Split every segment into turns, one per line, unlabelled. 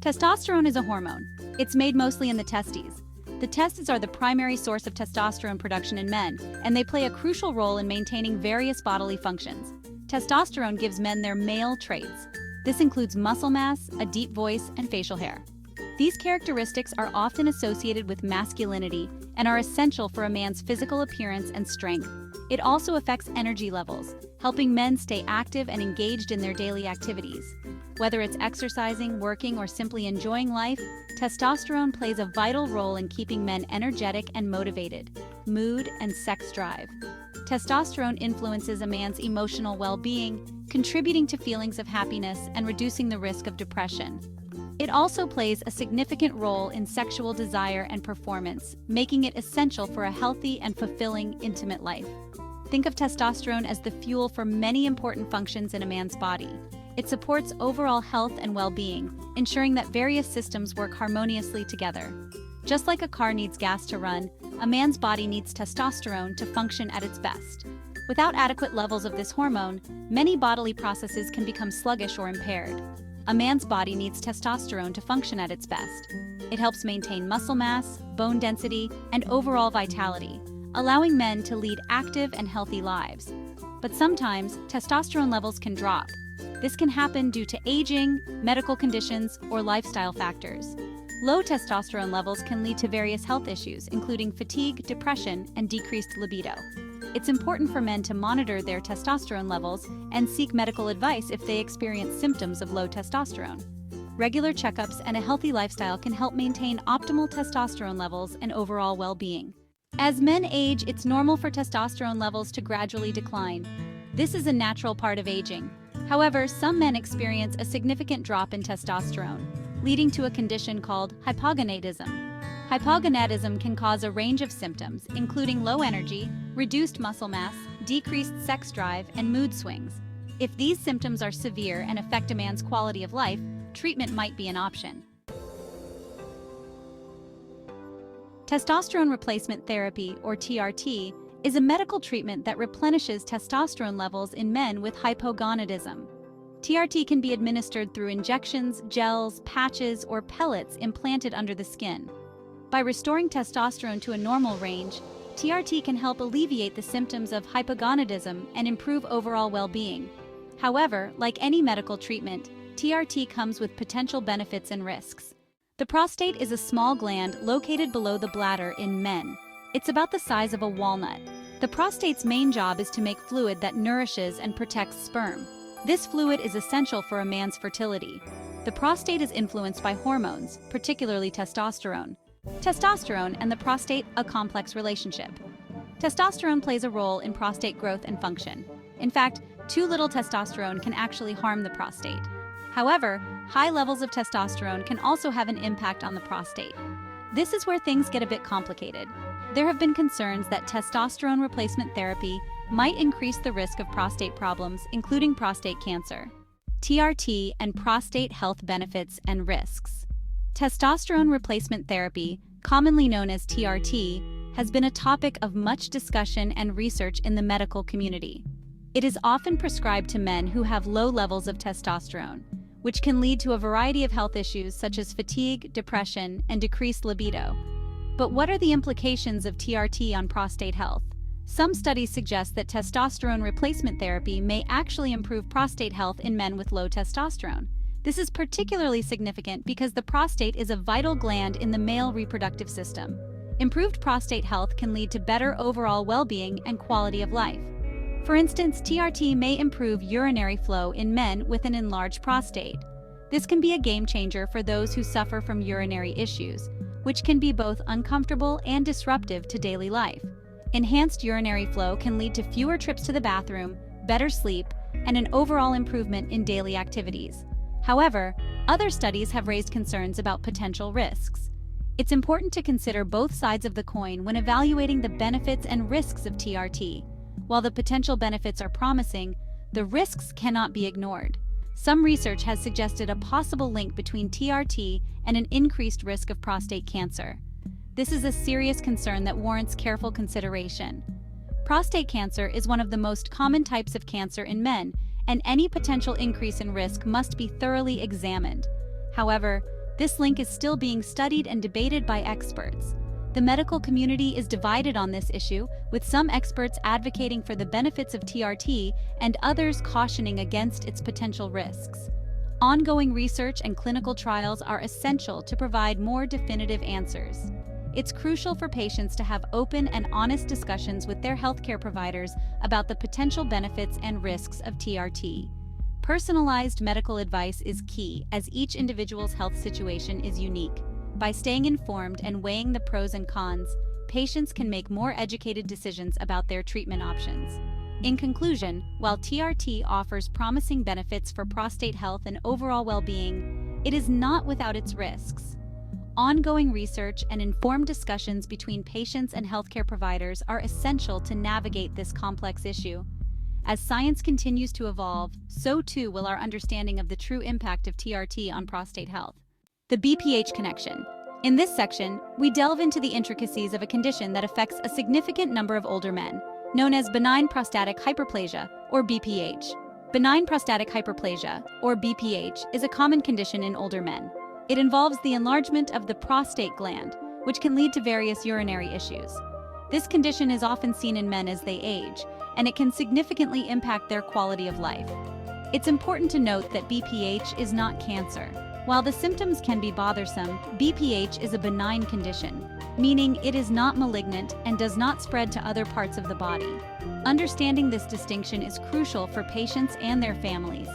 Testosterone is a hormone. It's made mostly in the testes. The testes are the primary source of testosterone production in men, and they play a crucial role in maintaining various bodily functions. Testosterone gives men their male traits. This includes muscle mass, a deep voice, and facial hair. These characteristics are often associated with masculinity and are essential for a man's physical appearance and strength. It also affects energy levels, helping men stay active and engaged in their daily activities. Whether it's exercising, working, or simply enjoying life, testosterone plays a vital role in keeping men energetic and motivated. Mood and sex drive. Testosterone influences a man's emotional well-being, contributing to feelings of happiness and reducing the risk of depression. It also plays a significant role in sexual desire and performance, making it essential for a healthy and fulfilling intimate life. Think of testosterone as the fuel for many important functions in a man's body. It supports overall health and well-being, ensuring that various systems work harmoniously together. Just like a car needs gas to run, a man's body needs testosterone to function at its best. Without adequate levels of this hormone, many bodily processes can become sluggish or impaired. A man's body needs testosterone to function at its best. It helps maintain muscle mass, bone density, and overall vitality, allowing men to lead active and healthy lives. But sometimes, testosterone levels can drop. This can happen due to aging, medical conditions, or lifestyle factors. Low testosterone levels can lead to various health issues, including fatigue, depression, and decreased libido. It's important for men to monitor their testosterone levels and seek medical advice if they experience symptoms of low testosterone. Regular checkups and a healthy lifestyle can help maintain optimal testosterone levels and overall well-being. As men age, it's normal for testosterone levels to gradually decline. This is a natural part of aging. However, some men experience a significant drop in testosterone, leading to a condition called hypogonadism. Hypogonadism can cause a range of symptoms, including low energy, reduced muscle mass, decreased sex drive, and mood swings. If these symptoms are severe and affect a man's quality of life, treatment might be an option. Testosterone Replacement Therapy, or TRT, is a medical treatment that replenishes testosterone levels in men with hypogonadism. TRT can be administered through injections, gels, patches, or pellets implanted under the skin. By restoring testosterone to a normal range, TRT can help alleviate the symptoms of hypogonadism and improve overall well-being. However, like any medical treatment, TRT comes with potential benefits and risks. The prostate is a small gland located below the bladder in men. It's about the size of a walnut. The prostate's main job is to make fluid that nourishes and protects sperm. This fluid is essential for a man's fertility. The prostate is influenced by hormones, particularly testosterone. Testosterone and the prostate, a complex relationship. Testosterone plays a role in prostate growth and function. In fact, too little testosterone can actually harm the prostate. However, high levels of testosterone can also have an impact on the prostate. This is where things get a bit complicated. There have been concerns that testosterone replacement therapy might increase the risk of prostate problems, including prostate cancer. TRT and prostate health benefits and risks. Testosterone replacement therapy, commonly known as TRT, has been a topic of much discussion and research in the medical community. It is often prescribed to men who have low levels of testosterone, which can lead to a variety of health issues such as fatigue, depression, and decreased libido. But what are the implications of TRT on prostate health? Some studies suggest that testosterone replacement therapy may actually improve prostate health in men with low testosterone. This is particularly significant because the prostate is a vital gland in the male reproductive system. Improved prostate health can lead to better overall well-being and quality of life. For instance, TRT may improve urinary flow in men with an enlarged prostate. This can be a game changer for those who suffer from urinary issues, which can be both uncomfortable and disruptive to daily life. Enhanced urinary flow can lead to fewer trips to the bathroom, better sleep, and an overall improvement in daily activities. However, other studies have raised concerns about potential risks. It's important to consider both sides of the coin when evaluating the benefits and risks of TRT. While the potential benefits are promising, the risks cannot be ignored. Some research has suggested a possible link between TRT and an increased risk of prostate cancer. This is a serious concern that warrants careful consideration. Prostate cancer is one of the most common types of cancer in men, and any potential increase in risk must be thoroughly examined. However, This link is still being studied and debated by experts. The medical community is divided on this issue, with some experts advocating for the benefits of TRT and others cautioning against its potential risks. Ongoing research and clinical trials are essential to provide more definitive answers. It's crucial for patients to have open and honest discussions with their healthcare providers about the potential benefits and risks of TRT. Personalized medical advice is key, as each individual's health situation is unique. By staying informed and weighing the pros and cons, patients can make more educated decisions about their treatment options. In conclusion, while TRT offers promising benefits for prostate health and overall well-being, it is not without its risks. Ongoing research and informed discussions between patients and healthcare providers are essential to navigate this complex issue. As science continues to evolve, so too will our understanding of the true impact of TRT on prostate health. The BPH connection. In this section, we delve into the intricacies of a condition that affects a significant number of older men, known as benign prostatic hyperplasia, or BPH. Benign prostatic hyperplasia, or BPH, is a common condition in older men. It involves the enlargement of the prostate gland, which can lead to various urinary issues. This condition is often seen in men as they age, and it can significantly impact their quality of life. It's important to note that BPH is not cancer. While the symptoms can be bothersome, BPH is a benign condition, meaning it is not malignant and does not spread to other parts of the body. Understanding this distinction is crucial for patients and their families.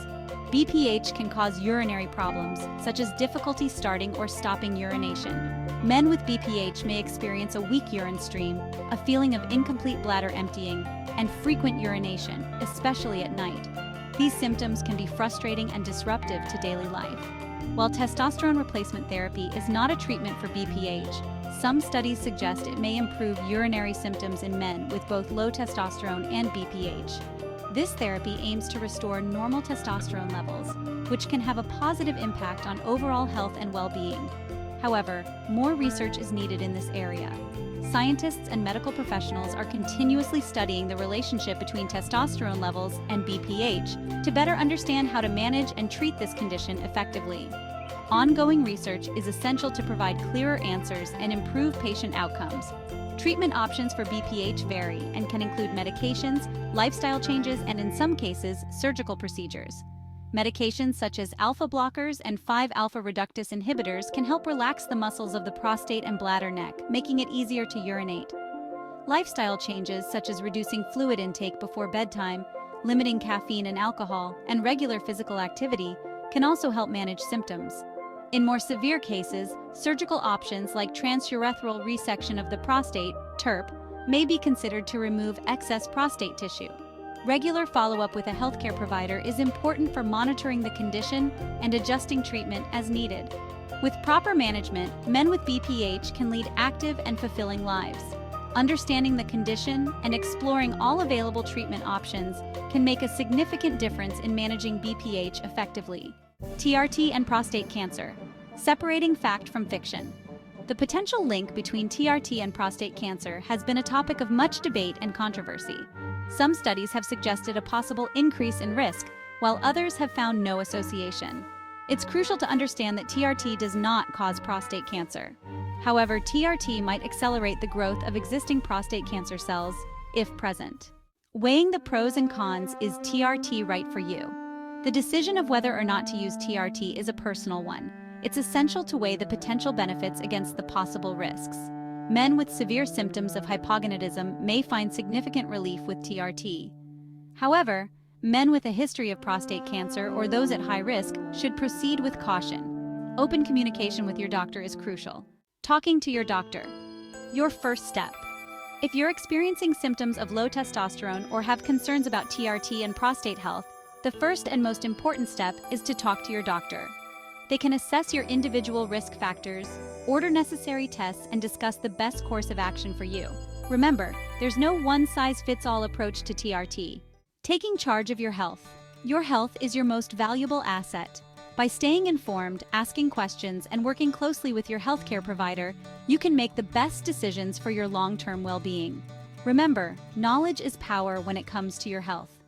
BPH can cause urinary problems, such as difficulty starting or stopping urination. Men with BPH may experience a weak urine stream, a feeling of incomplete bladder emptying, and frequent urination, especially at night. These symptoms can be frustrating and disruptive to daily life. While testosterone replacement therapy is not a treatment for BPH, some studies suggest it may improve urinary symptoms in men with both low testosterone and BPH. This therapy aims to restore normal testosterone levels, which can have a positive impact on overall health and well-being. However, more research is needed in this area. Scientists and medical professionals are continuously studying the relationship between testosterone levels and BPH to better understand how to manage and treat this condition effectively. Ongoing research is essential to provide clearer answers and improve patient outcomes. Treatment options for BPH vary and can include medications, lifestyle changes, and in some cases, surgical procedures. Medications such as alpha blockers and 5-alpha reductase inhibitors can help relax the muscles of the prostate and bladder neck, making it easier to urinate. Lifestyle changes such as reducing fluid intake before bedtime, limiting caffeine and alcohol, and regular physical activity can also help manage symptoms. In more severe cases, surgical options like transurethral resection of the prostate, TURP, may be considered to remove excess prostate tissue. Regular follow-up with a healthcare provider is important for monitoring the condition and adjusting treatment as needed. With proper management, men with BPH can lead active and fulfilling lives. Understanding the condition and exploring all available treatment options can make a significant difference in managing BPH effectively. TRT and prostate cancer. Separating fact from fiction. The potential link between TRT and prostate cancer has been a topic of much debate and controversy. Some studies have suggested a possible increase in risk, while others have found no association. It's crucial to understand that TRT does not cause prostate cancer. However, TRT might accelerate the growth of existing prostate cancer cells, if present. Weighing the pros and cons, is TRT right for you? The decision of whether or not to use TRT is a personal one. It's essential to weigh the potential benefits against the possible risks. Men with severe symptoms of hypogonadism may find significant relief with TRT. However, men with a history of prostate cancer or those at high risk should proceed with caution. Open communication with your doctor is crucial. Talking to your doctor. Your first step. If you're experiencing symptoms of low testosterone or have concerns about TRT and prostate health, the first and most important step is to talk to your doctor. They can assess your individual risk factors, order necessary tests, and discuss the best course of action for you. Remember, there's no one-size-fits-all approach to TRT. Taking charge of your health. Your health is your most valuable asset. By staying informed, asking questions, and working closely with your healthcare provider, you can make the best decisions for your long-term well-being. Remember, knowledge is power when it comes to your health.